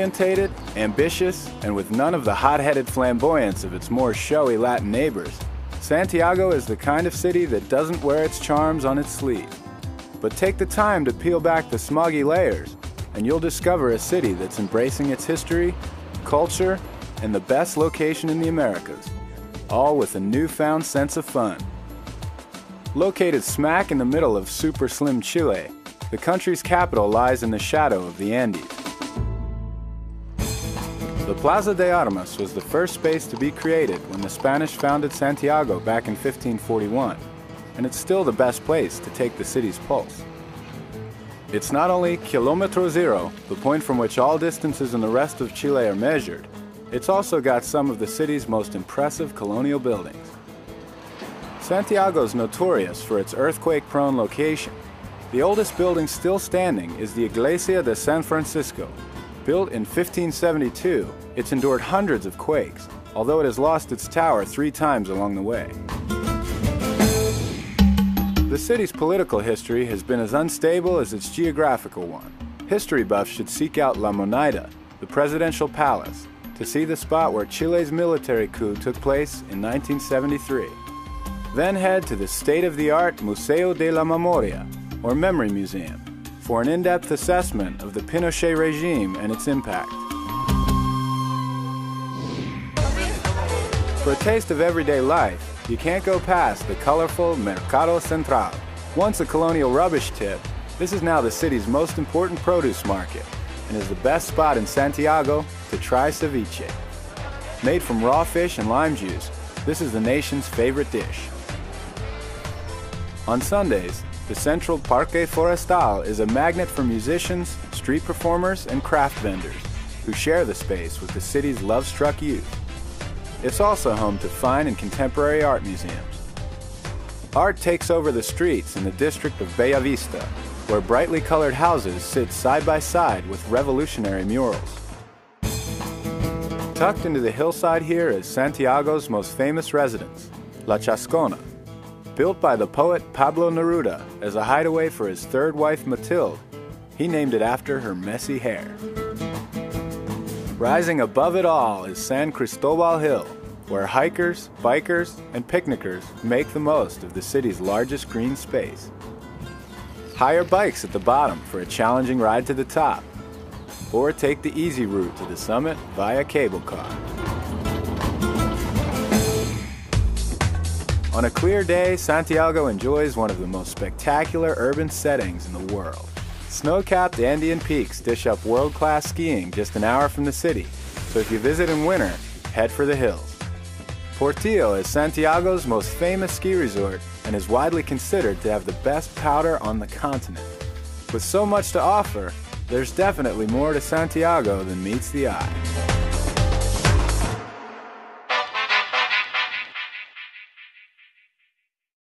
goal-orientated, ambitious, and with none of the hot-headed flamboyance of its more showy Latin neighbors, Santiago is the kind of city that doesn't wear its charms on its sleeve. But take the time to peel back the smoggy layers, and you'll discover a city that's embracing its history, culture, and the best location in the Americas, all with a newfound sense of fun. Located smack in the middle of super slim Chile, the country's capital lies in the shadow of the Andes. The Plaza de Armas was the first space to be created when the Spanish founded Santiago back in 1541, and it's still the best place to take the city's pulse. It's not only Kilometro Zero, the point from which all distances in the rest of Chile are measured, it's also got some of the city's most impressive colonial buildings. Santiago is notorious for its earthquake-prone location. The oldest building still standing is the Iglesia de San Francisco. Built in 1572, it's endured hundreds of quakes, although it has lost its tower 3 times along the way. The city's political history has been as unstable as its geographical one. History buffs should seek out La Moneda, the presidential palace, to see the spot where Chile's military coup took place in 1973. Then head to the state-of-the-art Museo de la Memoria, or Memory Museum, for an in-depth assessment of the Pinochet regime and its impact. For a taste of everyday life, you can't go past the colorful Mercado Central. Once a colonial rubbish tip, this is now the city's most important produce market, and is the best spot in Santiago to try ceviche. Made from raw fish and lime juice, this is the nation's favorite dish. On Sundays, the central Parque Forestal is a magnet for musicians, street performers, and craft vendors who share the space with the city's love-struck youth. It's also home to fine and contemporary art museums. Art takes over the streets in the district of Bella Vista, where brightly colored houses sit side by side with revolutionary murals. Tucked into the hillside here is Santiago's most famous residence, La Chascona. Built by the poet Pablo Neruda as a hideaway for his third wife Matilde, he named it after her messy hair. Rising above it all is San Cristobal Hill, where hikers, bikers, and picnickers make the most of the city's largest green space. Hire bikes at the bottom for a challenging ride to the top, or take the easy route to the summit via cable car. On a clear day, Santiago enjoys one of the most spectacular urban settings in the world. Snow-capped Andean peaks dish up world-class skiing just an hour from the city, so if you visit in winter, head for the hills. Portillo is Santiago's most famous ski resort and is widely considered to have the best powder on the continent. With so much to offer, there's definitely more to Santiago than meets the eye.